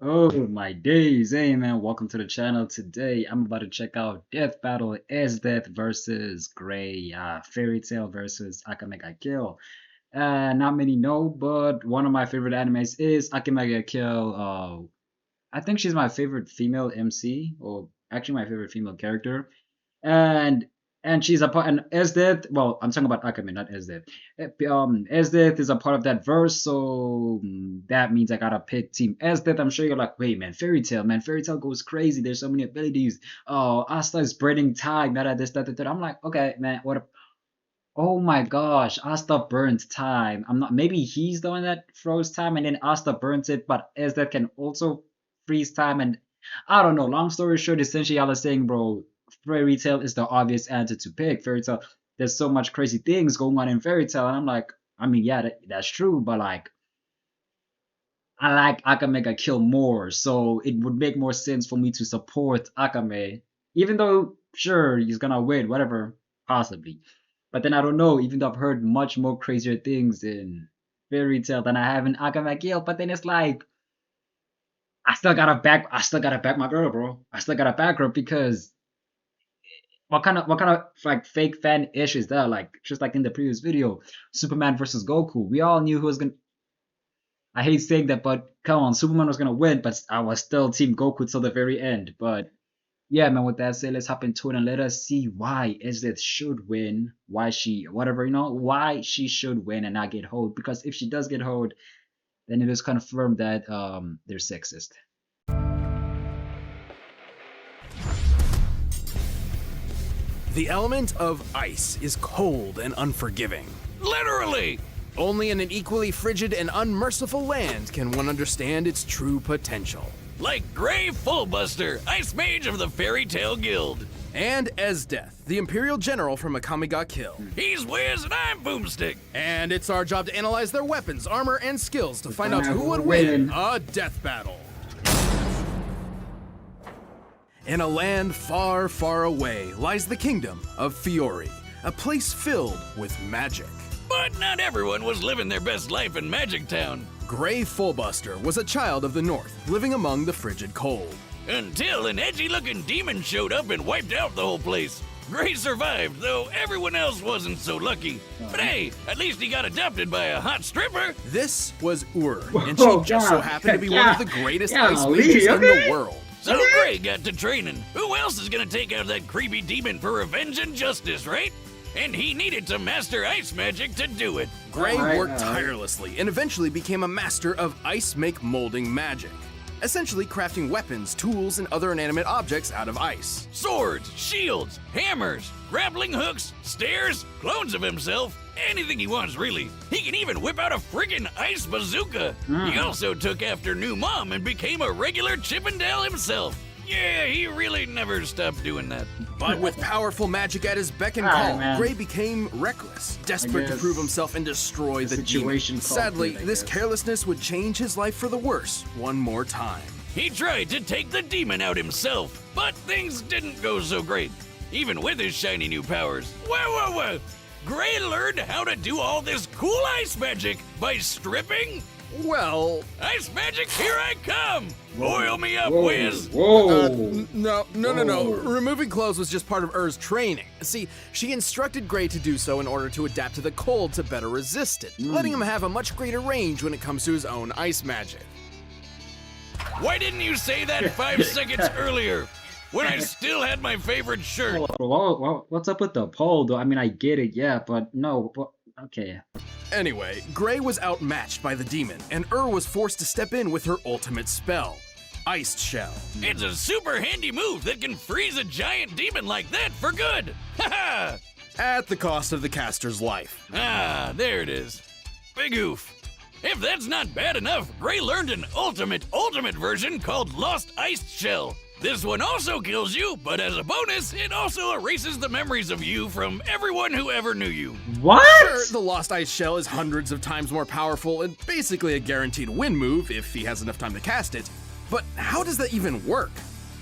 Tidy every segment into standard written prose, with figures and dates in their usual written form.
Oh my days, hey man, welcome to the channel. Today I'm about to check out Deathbattle Esdeath versus Gray, Fairy Tail versus Akame GA Kill. Not many know, but one of my favorite animes is Akame GA Kill. I think she's my favorite female MC, or actually my favorite female character. And she's a part, and Esdeath, well, I'm talking about Akame, not Esdeath. Esdeath is a part of that verse, so that means I gotta pick Team Esdeath. I'm sure you're like, wait, man, Fairy Tail goes crazy. There's so many abilities. Oh, Asta is burning time. That, this, that. I'm like, okay, man, what? Oh my gosh, Asta burns time. I'm not. Maybe he's the one that froze time, and then Asta burns it, but Esdeath can also freeze time, and I don't know. Long story short, essentially, y'all are saying, bro, Fairy Tail is the obvious answer to pick. Fairy Tail, there's so much crazy things going on in Fairy Tail, and I'm like, I mean, yeah, that's true, but like, I like Akame ga Kill more, so it would make more sense for me to support Akame, even though, sure, he's gonna win, whatever, possibly. But then I don't know, even though I've heard much more crazier things in Fairy Tail than I have in Akame ga Kill, but then it's like, I still gotta back my girl, bro. I still gotta back her because what kind of like fake fan ish is that? Like just like in the previous video, Superman versus Goku. We all knew who was gonna. I hate saying that, but come on, Superman was gonna win, but I was still Team Goku till the very end. But yeah, man. With that said, let's hop into it and let us see why Esdeath should win. Why she, whatever why she should win and not get hold. Because if she does get hold, then it is confirmed that they're sexist. The element of ice is cold and unforgiving. Literally! Only in an equally frigid and unmerciful land can one understand its true potential. Like Gray Fullbuster, Ice Mage of the Fairy Tail Guild. And Esdeath, the Imperial General from Akame GA Kill. He's Wiz and I'm Boomstick. And it's our job to analyze their weapons, armor, and skills to find out who would win a death battle. In a land far, far away lies the kingdom of Fiori, a place filled with magic. But not everyone was living their best life in Magic Town. Gray Fullbuster was a child of the north, living among the frigid cold. Until an edgy-looking demon showed up and wiped out the whole place. Gray survived, though everyone else wasn't so lucky. But hey, at least he got adopted by a hot stripper. This was Ur, and she just so happened to be one of the greatest ice mages in the world. So Gray got to training. Who else is gonna take out that creepy demon for revenge and justice, right? And he needed to master ice magic to do it. Gray worked tirelessly and eventually became a master of ice make molding magic, essentially crafting weapons, tools, and other inanimate objects out of ice. Swords, shields, hammers, grappling hooks, stairs, clones of himself, anything he wants really. He can even whip out a friggin' ice bazooka. He also took after new mom and became a regular Chippendale himself. Yeah, he really never stopped doing that. But with powerful magic at his beck and call, Gray became reckless, desperate to prove himself and destroy the demon. Sadly, this carelessness would change his life for the worse one more time. He tried to take the demon out himself, but things didn't go so great, even with his shiny new powers. Whoa! Gray learned how to do all this cool ice magic by stripping. Well, ice magic, here I come! Boil me up, Wiz! No. Removing clothes was just part of Ur's training. See, she instructed Gray to do so in order to adapt to the cold to better resist it, letting him have a much greater range when it comes to his own ice magic. Why didn't you say that 5 seconds earlier? When I still had my favorite shirt. Well, what's up with the poll, though? I mean, I get it, yeah, but no, okay. Anyway, Gray was outmatched by the demon, and was forced to step in with her ultimate spell, Iced Shell. It's a super handy move that can freeze a giant demon like that for good! Haha! At the cost of the caster's life. Ah, there it is. Big oof. If that's not bad enough, Gray learned an ultimate version called Lost Iced Shell. This one also kills you, but as a bonus, it also erases the memories of you from everyone who ever knew you. What? Sure, the Lost Ice Shell is hundreds of times more powerful and basically a guaranteed win move if he has enough time to cast it. But how does that even work?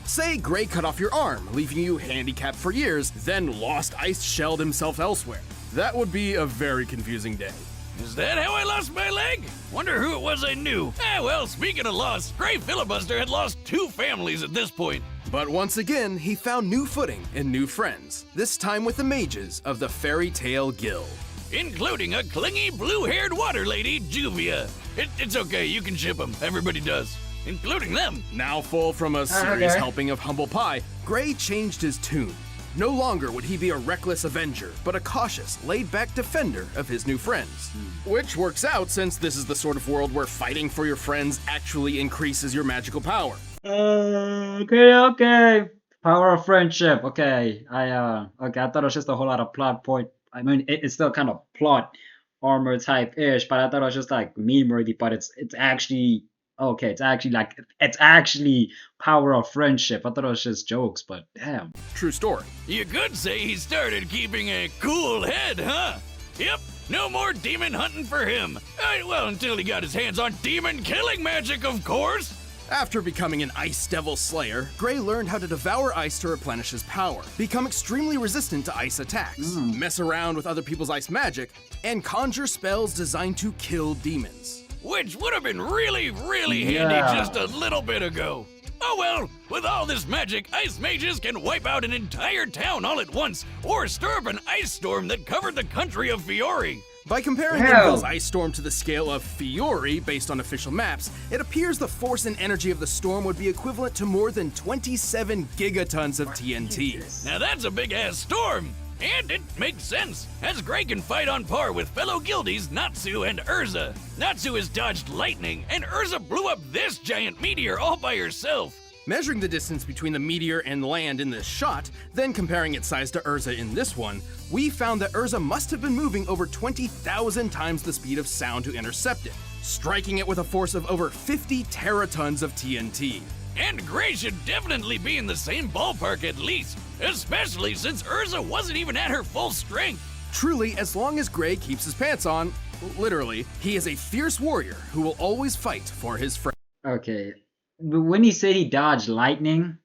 Say Gray cut off your arm, leaving you handicapped for years, then Lost Ice Shelled himself elsewhere. That would be a very confusing day. Is that how I lost my leg? Wonder who it was I knew. Well, speaking of loss, Gray Filibuster had lost 2 families at this point. But once again, he found new footing and new friends, this time with the mages of the Fairy Tale Guild. Including a clingy blue-haired water lady, Juvia. It's okay, you can ship them. Everybody does. Including them. Now full from a serious helping of humble pie, Gray changed his tune. No longer would he be a reckless avenger, but a cautious, laid-back defender of his new friends. Which works out since this is the sort of world where fighting for your friends actually increases your magical power. Okay. Power of friendship. Okay. I thought it was just a whole lot of plot point. I mean, it's still kind of plot armor type-ish, but I thought it was just like meme-worthy, but it's actually okay, it's actually power of friendship. I thought it was just jokes, but damn. True story. You could say he started keeping a cool head, huh? Yep, no more demon hunting for him. Well, until he got his hands on demon killing magic, of course. After becoming an Ice Devil Slayer, Gray learned how to devour ice to replenish his power, become extremely resistant to ice attacks, mess around with other people's ice magic, and conjure spells designed to kill demons. Which would have been really, really handy just a little bit ago. Oh well, with all this magic, ice mages can wipe out an entire town all at once, or stir up an ice storm that covered the country of Fiori. By comparing Inville's ice storm to the scale of Fiori based on official maps, it appears the force and energy of the storm would be equivalent to more than 27 gigatons of TNT. Now that's a big-ass storm! And it makes sense, as Gray can fight on par with fellow guildies Natsu and Urza. Natsu has dodged lightning, and Urza blew up this giant meteor all by herself. Measuring the distance between the meteor and land in this shot, then comparing its size to Urza in this one, we found that Urza must have been moving over 20,000 times the speed of sound to intercept it, striking it with a force of over 50 teratons of TNT. And Gray should definitely be in the same ballpark at least, especially since Urza wasn't even at her full strength. Truly, as long as Gray keeps his pants on, literally, he is a fierce warrior who will always fight for his friends. Okay, but when he said he dodged lightning,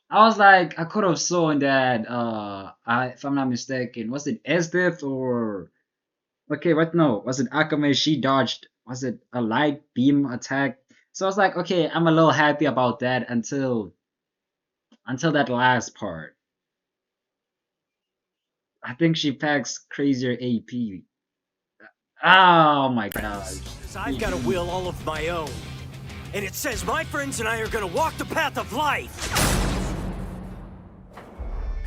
I was like, I could have sworn that, if I'm not mistaken, was it Esdeath or... Okay, what? No, was it Akame? She dodged, was it a light beam attack? So I was like, okay, I'm a little happy about that until that last part. I think she packs crazier AP. Oh my gosh. I've got a will all of my own. And it says my friends and I are gonna walk the path of life.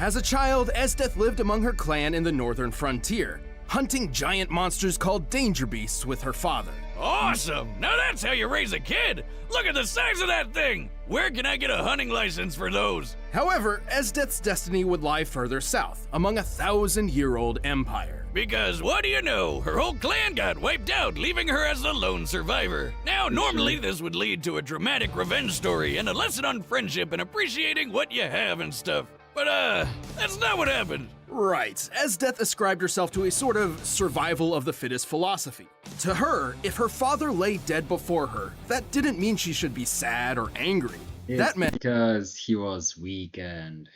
As a child, Esdeath lived among her clan in the northern frontier, hunting giant monsters called danger beasts with her father. Awesome! Now that's how you raise a kid! Look at the size of that thing! Where can I get a hunting license for those? However, Esdeath's destiny would lie further south, among a 1,000-year-old empire. Because what do you know? Her whole clan got wiped out, leaving her as the lone survivor. Now, normally this would lead to a dramatic revenge story and a lesson on friendship and appreciating what you have and stuff. But, that's not what happened. Right, Esdeath ascribed herself to a sort of survival of the fittest philosophy. To her, if her father lay dead before her, that didn't mean she should be sad or angry. That meant because he was weak and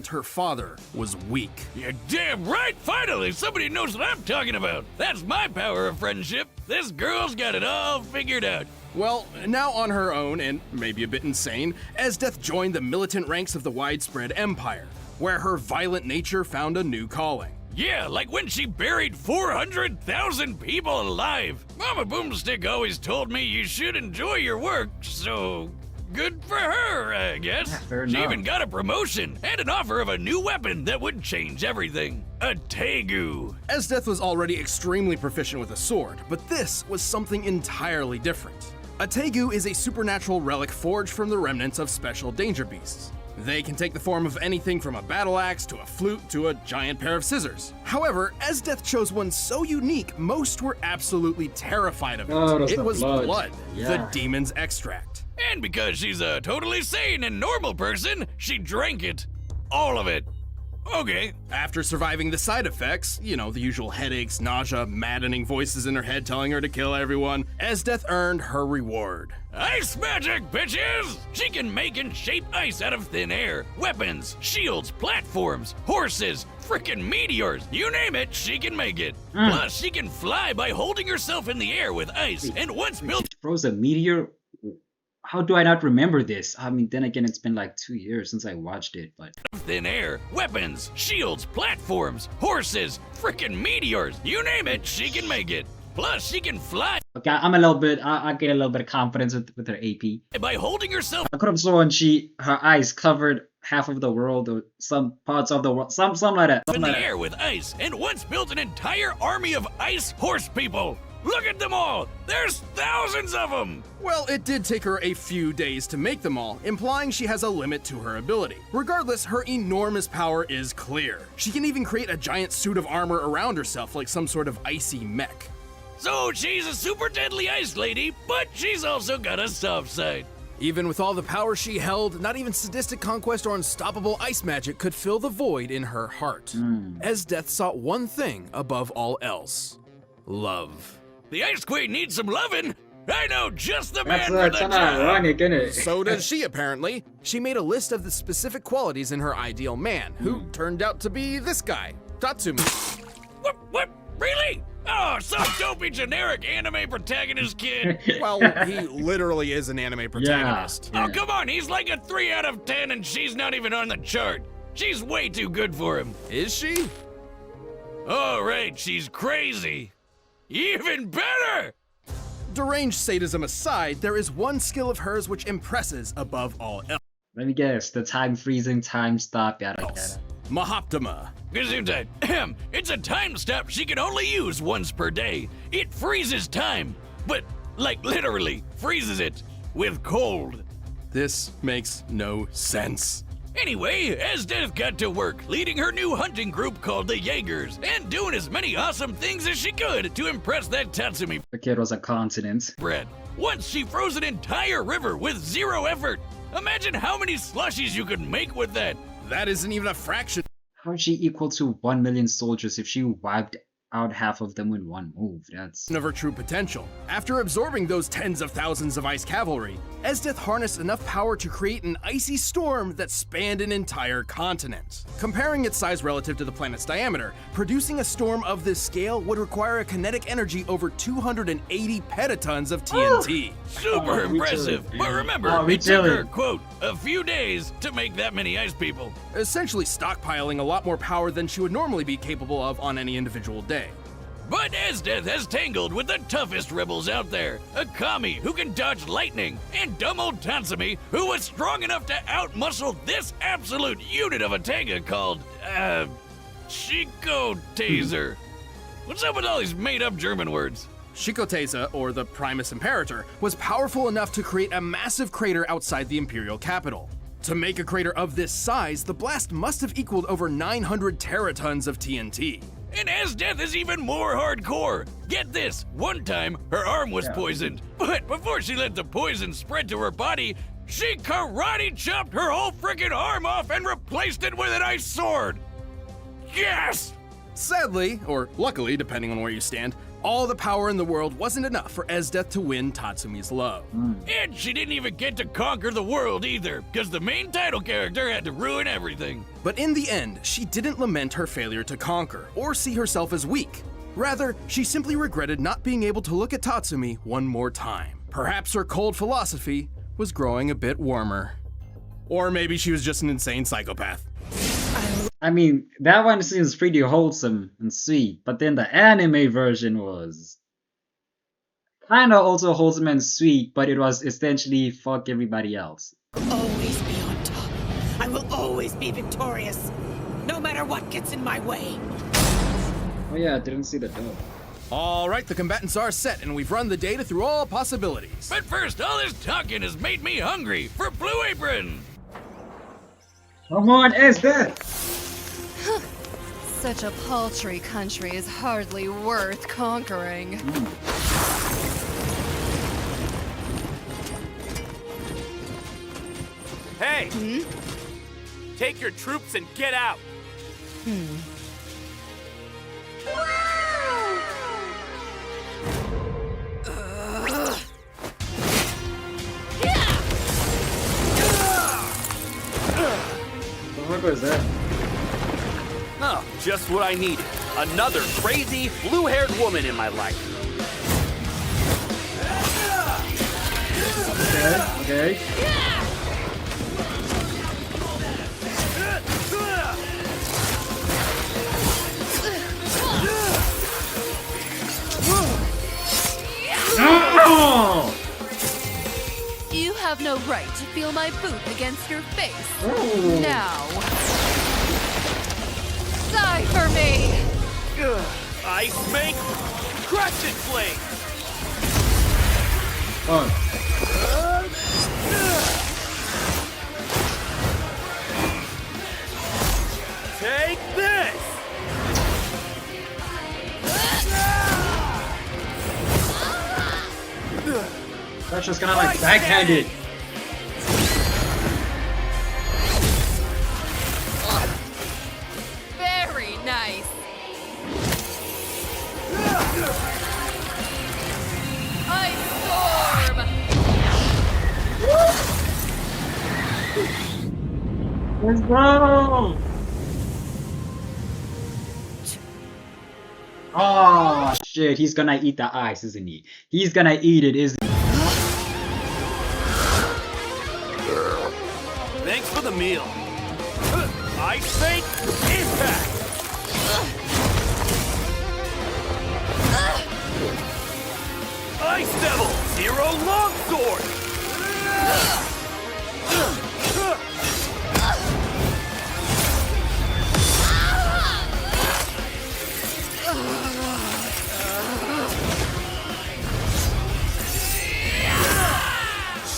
her father was weak. You're damn right! Finally, somebody knows what I'm talking about! That's my power of friendship! This girl's got it all figured out! Well, now on her own, and maybe a bit insane, Esdeath joined the militant ranks of the widespread empire, where her violent nature found a new calling. Yeah, like when she buried 400,000 people alive! Mama Boomstick always told me you should enjoy your work, so... good for her, I guess. Yeah, fair She enough. even got a promotion and an offer of a new weapon that would change everything. A Tegu. Esdeath was already extremely proficient with a sword, but this was something entirely different. A Tegu is a supernatural relic forged from the remnants of special danger beasts. They can take the form of anything from a battle axe to a flute to a giant pair of scissors. However, Esdeath chose one so unique, most were absolutely terrified of it. Oh, that's It the was blood. the Yeah. demon's extract. And because she's a totally sane and normal person, she drank it. All of it. Okay. After surviving the side effects, you know, the usual headaches, nausea, maddening voices in her head telling her to kill everyone, Esdeath earned her reward. Ice magic, bitches! She can make and shape ice out of thin air, weapons, shields, platforms, horses, frickin' meteors. You name it, she can make it. Plus, she can fly by holding herself in the air with ice, and once built She throws a meteor. How do I not remember this? I mean, then again, it's been like 2 years since I watched it, but thin air, weapons, shields, platforms, horses, frickin' meteors. You name it, she can make it. Plus, she can fly okay, I'm a little bit. I get a little bit of confidence with her AP. by holding herself I could have sworn her eyes covered half of the world or some parts of the world, something like that. in the air with ice, and once built an entire army of ice horse people. Look at them all! There's thousands of them! Well, it did take her a few days to make them all, implying she has a limit to her ability. Regardless, her enormous power is clear. She can even create a giant suit of armor around herself like some sort of icy mech. So she's a super deadly ice lady, but she's also got a soft side. Even with all the power she held, not even sadistic conquest or unstoppable ice magic could fill the void in her heart. Esdeath sought one thing above all else: love. The Ice Queen needs some lovin'. I know just the man for That's the not job. ironic, isn't it? So does she, apparently. She made a list of the specific qualities in her ideal man, who turned out to be this guy, Tatsumi. What? Really? Oh, some dopey generic anime protagonist kid. Well, he literally is an anime protagonist. Oh, come on, he's like a 3 out of 10 and she's not even on the chart. She's way too good for him. Is she? Oh, right, she's crazy. Even better! Deranged sadism aside, there is one skill of hers which impresses above all Let me guess. The time freezing, time stop, yada else. yada. Mahoptima. Gesundheit. It's a time stop she can only use once per day. It freezes time, but like literally freezes it with cold. This makes no sense. Anyway, Esdeath got to work leading her new hunting group called the Jaegers and doing as many awesome things as she could to impress that Tatsumi The kid was a continent. bred. Once she froze an entire river with 0 effort. Imagine how many slushies you could make with that. That isn't even a fraction How is she equal to 1 million soldiers if she wiped out half of them in one move? That's of her true potential. After absorbing those tens of thousands of ice cavalry, Esdeath harnessed enough power to create an icy storm that spanned an entire continent. Comparing its size relative to the planet's diameter, producing a storm of this scale would require a kinetic energy over 280 petatons of TNT. Super we impressive. chilling. But remember, Oh, we it took her, chilling. quote, a few days to make that many ice people. Essentially stockpiling a lot more power than she would normally be capable of on any individual day. But Esdeath has tangled with the toughest rebels out there. Akame, who can dodge lightning, and dumb old Tatsumi, who was strong enough to outmuscle this absolute unit of a Tega called, Chico Taser. What's up with all these made-up German words? Shikoteza, or the Primus Imperator, was powerful enough to create a massive crater outside the imperial capital. To make a crater of this size, the blast must have equaled over 900 teratons of TNT. And Esdeath is even more hardcore. Get this, one time her arm was poisoned, but before she let the poison spread to her body, she karate chopped her whole freaking arm off and replaced it with an ice sword. Yes! Sadly, or luckily, depending on where you stand, all the power in the world wasn't enough for Esdeath to win Tatsumi's love. And she didn't even get to conquer the world either, because the main title character had to ruin everything. But in the end, she didn't lament her failure to conquer, or see herself as weak. Rather, she simply regretted not being able to look at Tatsumi one more time. Perhaps her cold philosophy was growing a bit warmer. Or maybe she was just an insane psychopath. I mean, that one seems pretty wholesome and sweet, but then the anime version was kind of also wholesome and sweet, but it was essentially fuck everybody else. Always be on top. I will always be victorious, no matter what gets in my way. Oh yeah, I didn't see the dub. Alright, the combatants are set, and we've run the data through all possibilities. But first, all this talking has made me hungry for Blue Apron. Come on, Esdeath! Such a paltry country is hardly worth conquering. Hey! Take your troops and get out! What was that? Oh, just what I needed. Another crazy, blue-haired woman in my life. Okay. Oh! You have no right to feel my boot against your face. Oh. Now, die for me! Ice make, crescent flame. Oh. Take this. That's just kind of like backhanded. Very nice. Ice storm! Let's go! Oh shit, he's gonna eat the ice, isn't he? He's gonna eat it, isn't he? Thanks for the meal. Ice fake, impact. Ice Devil, Zero Longsword.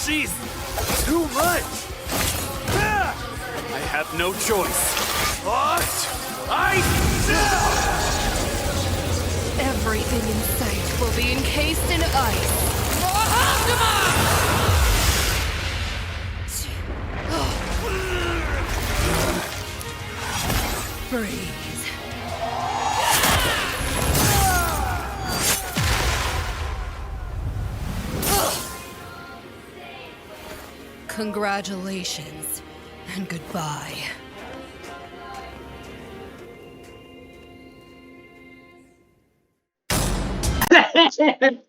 She's too much. I have no choice. Everything in sight will be encased in ice. Freeze. Congratulations and goodbye.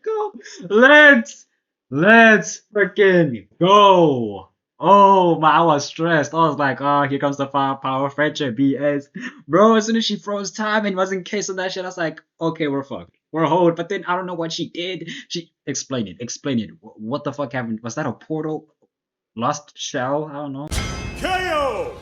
Go. Let's freaking go. Oh my, I was stressed. I was like, oh, here comes the firepower, friendship, BS. Bro, as soon as she froze time and was in case of that shit, I was like, okay, we're fucked. We're hold. But then I don't know what she did. Explain it. What the fuck happened? Was that a portal? Lost shell? I don't know. KO!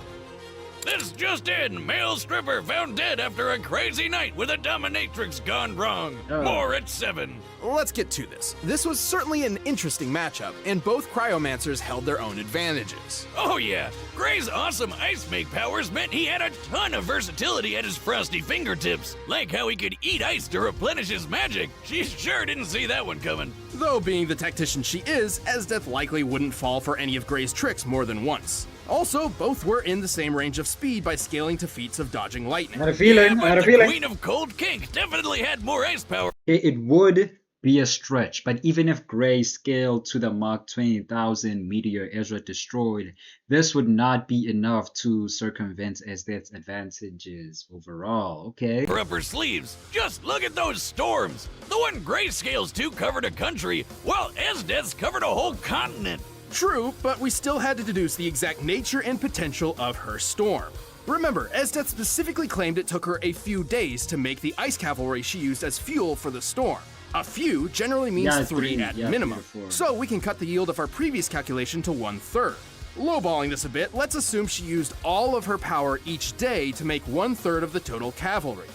This just in, male stripper found dead after a crazy night with a dominatrix gone wrong. Oh. More at 7. Let's get to this. This was certainly an interesting matchup, and both cryomancers held their own advantages. Oh yeah, Gray's awesome ice make powers meant he had a ton of versatility at his frosty fingertips. Like how he could eat ice to replenish his magic. She sure didn't see that one coming. Though being the tactician she is, Esdeath likely wouldn't fall for any of Gray's tricks more than once. Also, both were in the same range of speed by scaling to feats of dodging lightning. I had a feeling. The Queen of Cold Kink definitely had more ice power. It would be a stretch, but even if Gray scaled to the Mach 20,000 meteor Ezra destroyed, this would not be enough to circumvent Esdeath's advantages overall, okay? For upper sleeves, just look at those storms. The one Gray scales to covered a country, while Esdeath's covered a whole continent. True, but we still had to deduce the exact nature and potential of her storm. Remember, Esdeath specifically claimed it took her a few days to make the ice cavalry she used as fuel for the storm. A few generally means 3 at minimum, 3 or 4. so we can cut the yield of our previous calculation to 1/3. Lowballing this a bit, let's assume she used all of her power each day to make 1/3 of the total cavalry.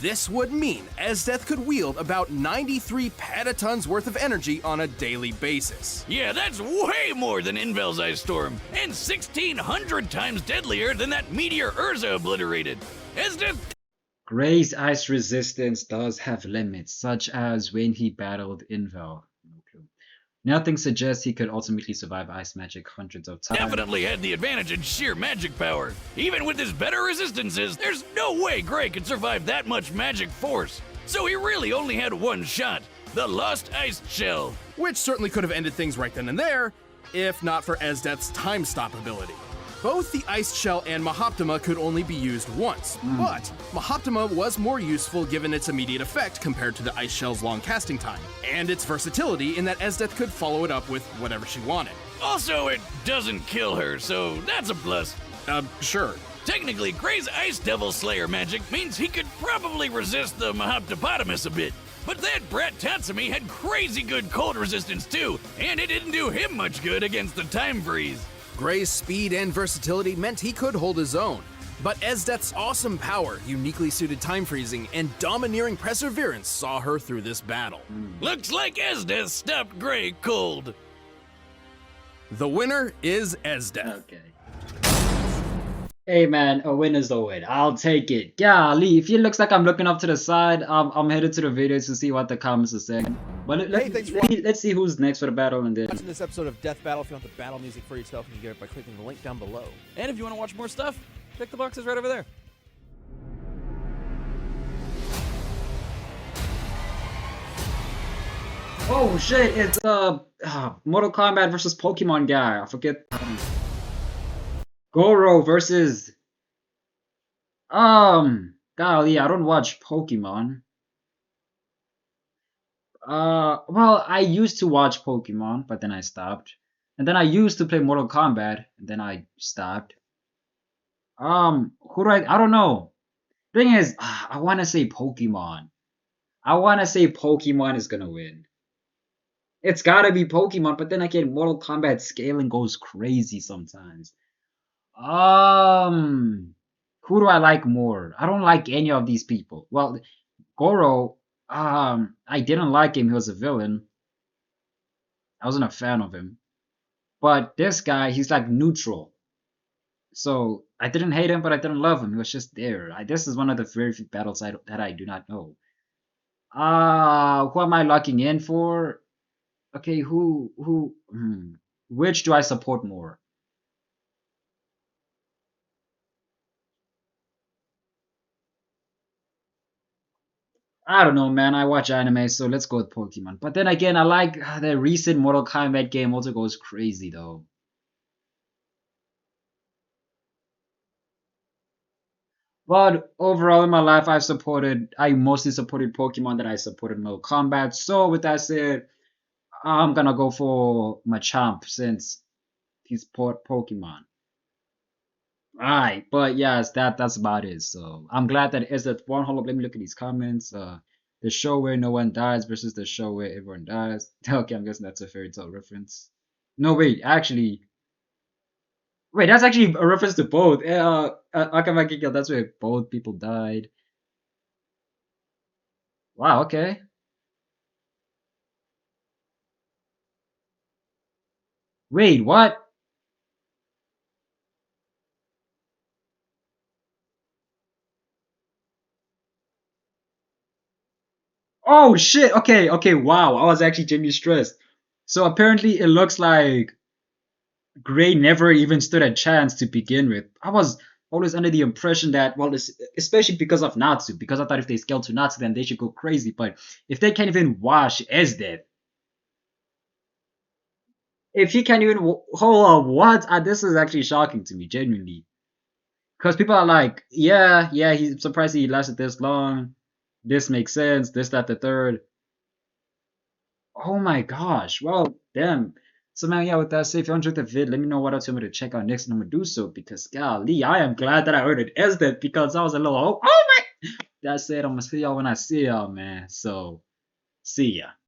This would mean Esdeath could wield about 93 petatons worth of energy on a daily basis. Yeah, that's way more than Invel's ice storm, and 1,600 times deadlier than that meteor Urza obliterated. Esdeath. Gray's ice resistance does have limits, such as when he battled Invel. No clue. Nothing suggests he could ultimately survive ice magic hundreds of times. Definitely had the advantage in sheer magic power. Even with his better resistances, there's no way Gray could survive that much magic force. So he really only had one shot, the Lost Ice Shell. Which certainly could have ended things right then and there, if not for Esdeath's time stop ability. Both the Ice Shell and Mahoptima could only be used once, but Mahoptima was more useful given its immediate effect compared to the Ice Shell's long casting time, and its versatility in that Esdeath could follow it up with whatever she wanted. Also, it doesn't kill her, so that's a plus. Sure. Technically, Gray's Ice Devil Slayer magic means he could probably resist the Mahoptopotamus a bit. But that brat Tatsumi had crazy good cold resistance too, and it didn't do him much good against the time freeze. Gray's speed and versatility meant he could hold his own, but Esdeath's awesome power, uniquely suited time freezing, and domineering perseverance saw her through this battle. Looks like Esdeath stopped Gray cold. The winner is Esdeath. Okay. Hey man, a win is a win. I'll take it. Golly, if it looks like I'm looking up to the side, I'm headed to the videos to see what the comments are saying. But let's see who's next for the battle and then. Watching this episode of Deathbattle. If you want the battle music for yourself, you can get it by clicking the link down below. And if you want to watch more stuff, check the boxes right over there. Oh shit, it's Mortal Kombat versus Pokemon guy. I forget. Goro versus golly, I don't watch Pokemon. Well, I used to watch Pokemon, but then I stopped. And then I used to play Mortal Kombat, and then I stopped. Who do I don't know. Thing is, I want to say Pokemon. I want to say Pokemon is gonna win. It's gotta be Pokemon, but then again, Mortal Kombat scaling goes crazy sometimes. Who do I like more? I don't like any of these people. Well, Goro, I didn't like him. He was a villain. I wasn't a fan of him. But this guy, he's like neutral. So I didn't hate him, but I didn't love him. He was just there. This is one of the very few battles that I do not know. Who am I locking in for? Okay, which do I support more? I don't know, man. I watch anime, so let's go with Pokemon. But then again, I like the recent Mortal Kombat game also goes crazy, though. But overall in my life, I mostly supported Pokemon than I supported Mortal Kombat. So with that said, I'm gonna go for Machamp since he's Pokemon. Alright, but yes, that's about it. So I'm glad that it's that one. Hold up, let me look at these comments. The show where no one dies versus the show where everyone dies. Okay, I'm guessing that's a fairy tale reference. No, wait, that's actually a reference to both. Akame GA Kill, that's where both people died. Wow, okay. Wait, what? Oh shit, okay, wow. I was actually genuinely stressed. So apparently it looks like Gray never even stood a chance to begin with. I was always under the impression that, well, especially because of Natsu, because I thought if they scale to Natsu, then they should go crazy. But if they can't even wash Esdeath, if he can't even hold on, what? This is actually shocking to me, genuinely. Because people are like, yeah, he's surprised he lasted this long. This makes sense. This, that, the third. Oh my gosh. Well, damn. So man, yeah, with that said, if you enjoyed the vid, let me know what else you want me to check out next and I'm gonna do so because golly, I am glad that I ordered Esdeath because I was a little oh my. That's it. I'm gonna see y'all when I see y'all, man. So see ya.